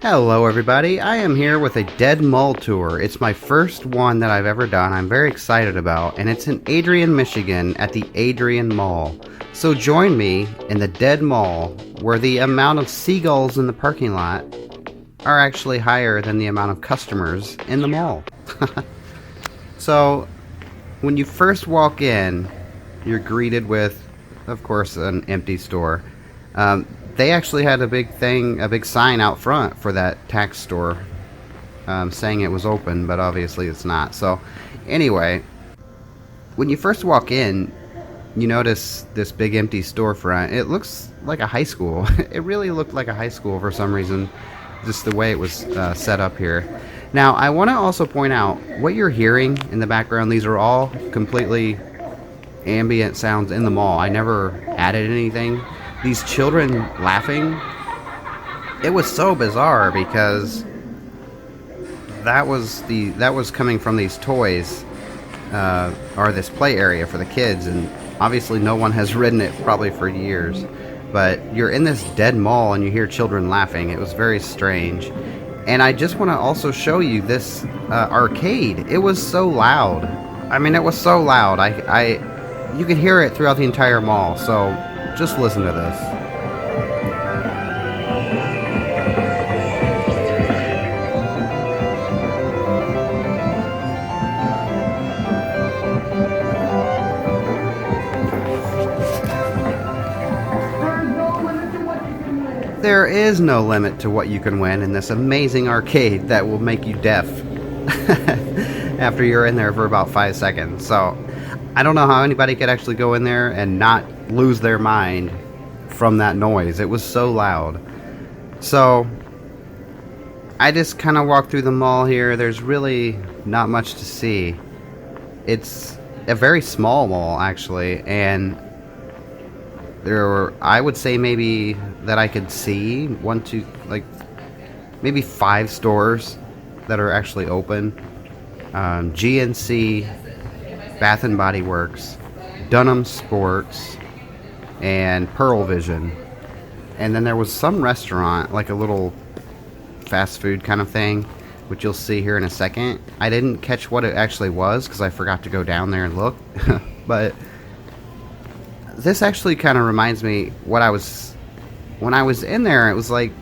Hello everybody, I am here with a Dead Mall tour. It's my first one that I've ever done. I'm very excited about, and it's in Adrian, Michigan at the Adrian Mall. So join me in the Dead Mall, where the amount of seagulls in the parking lot are actually higher than the amount of customers in the mall. So when you first walk in, you're greeted with, of course, an empty store. They actually had a big sign out front for that tax store, saying it was open, but obviously it's not. So anyway, when you first walk in, you notice this big empty storefront. It looks like a high school. It really looked like a high school for some reason, just the way it was set up here. Now, I want to also point out what you're hearing in the background. These are all completely ambient sounds in the mall. I never added anything. These children laughing, it was so bizarre because that was coming from these toys, or this play area for the kids, and obviously no one has ridden it probably for years. But you're in this dead mall and you hear children laughing. It was very strange. And I just want to also show you this arcade. It was so loud. I mean, it was so loud. You could hear it throughout the entire mall. So just listen to this. There is no limit to what you can win in this amazing arcade that will make you deaf after you're in there for about 5 seconds. So I don't know how anybody could actually go in there and not lose their mind from that noise. It was so loud. So I just kind of walked through the mall here. There's really not much to see. It's a very small mall actually, and there were, I would say, maybe that I could see maybe 5 stores that are actually open. GNC, Bath and Body Works, Dunham Sports, and Pearl Vision. And then there was some restaurant, like a little fast food kind of thing, which you'll see here in a second. I didn't catch what it actually was because I forgot to go down there and look. But this actually kind of reminds me when I was in there. It was like,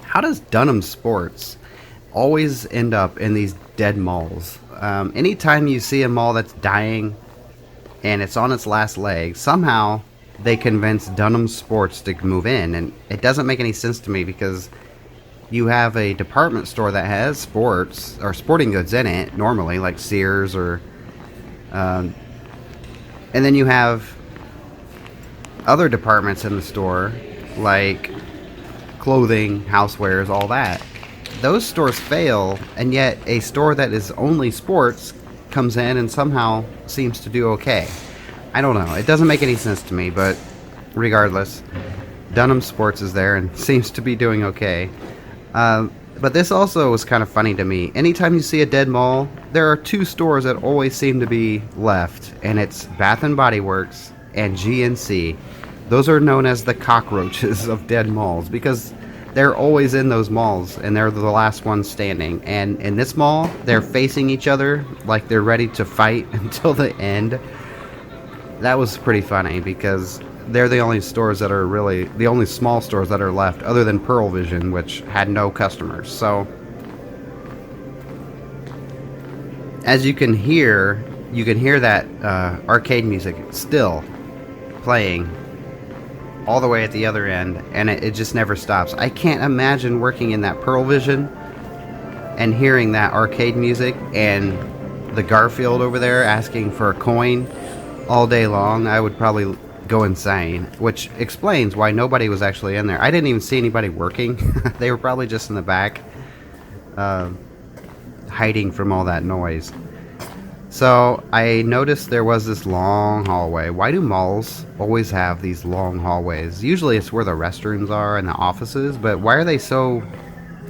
how does Dunham Sports always end up in these dead malls? Anytime you see a mall that's dying and it's on its last leg, somehow they convince Dunham Sports to move in, and it doesn't make any sense to me because you have a department store that has sports or sporting goods in it normally, like Sears or and then you have other departments in the store like clothing, housewares, all that. Those stores fail, and yet a store that is only sports comes in and somehow seems to do okay. I don't know. It doesn't make any sense to me, but regardless, Dunham Sports is there and seems to be doing okay. But this also was kind of funny to me. Anytime you see a dead mall, there are 2 stores that always seem to be left, and it's Bath and Body Works and GNC. Those are known as the cockroaches of dead malls because they're always in those malls and they're the last ones standing. And in this mall, they're facing each other like they're ready to fight until the end. That was pretty funny because they're the only stores that are really the only small stores that are left, other than Pearl Vision, which had no customers. So as you can hear that arcade music still playing all the way at the other end, and it just never stops. I can't imagine working in that Pearl Vision and hearing that arcade music and the Garfield over there asking for a coin all day long. I would probably go insane, which explains why nobody was actually in there. I didn't even see anybody working. They were probably just in the back, hiding from all that noise. So I noticed there was this long hallway. Why do malls always have these long hallways? Usually it's where the restrooms are and the offices, but why are they so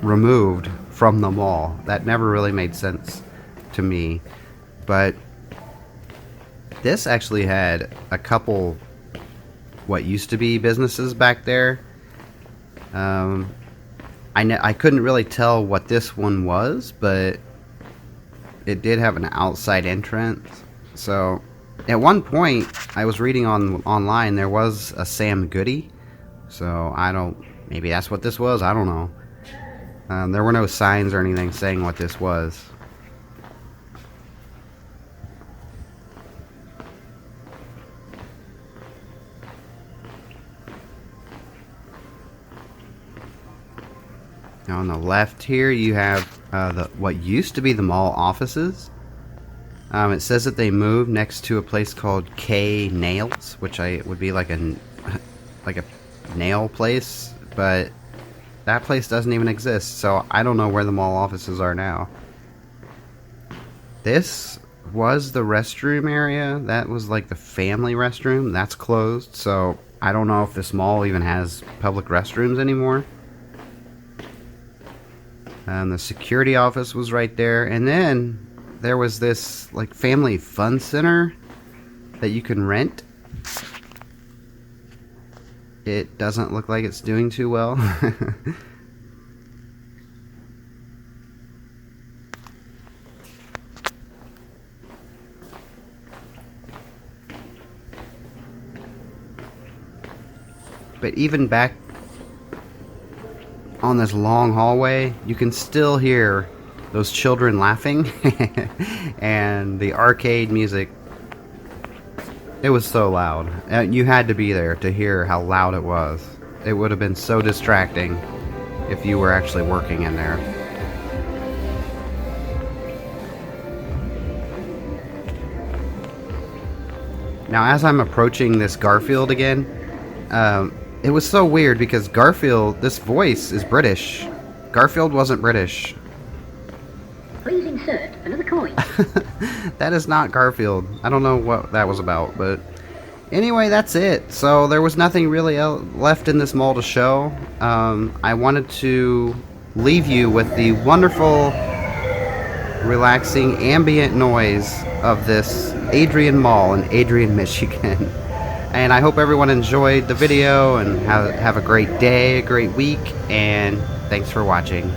removed from the mall? That never really made sense to me. But this actually had a couple what used to be businesses back there. I couldn't really tell what this one was, but it did have an outside entrance. So at one point, I was reading online, there was a Sam Goody. So maybe that's what this was. I don't know. There were no signs or anything saying what this was. Now on the left here, you have what used to be the mall offices. It says that they moved next to a place called K Nails, which would be like a nail place, but that place doesn't even exist, so I don't know where the mall offices are now. This was the restroom area. That was like the family restroom. That's closed, so I don't know if this mall even has public restrooms anymore. The security office was right there, and then there was this like family fun center that you can rent. It doesn't look like it's doing too well. But even back on this long hallway, you can still hear those children laughing and the arcade music. It was so loud. You had to be there to hear how loud it was. It would have been so distracting if you were actually working in there. Now, as I'm approaching this Garfield again, it was so weird because Garfield, this voice is British. Garfield wasn't British. Please insert another coin. That is not Garfield. I don't know what that was about, but anyway, that's it. So there was nothing really left in this mall to show. I wanted to leave you with the wonderful, relaxing, ambient noise of this Adrian Mall in Adrian, Michigan. And I hope everyone enjoyed the video and have a great day, a great week, and thanks for watching.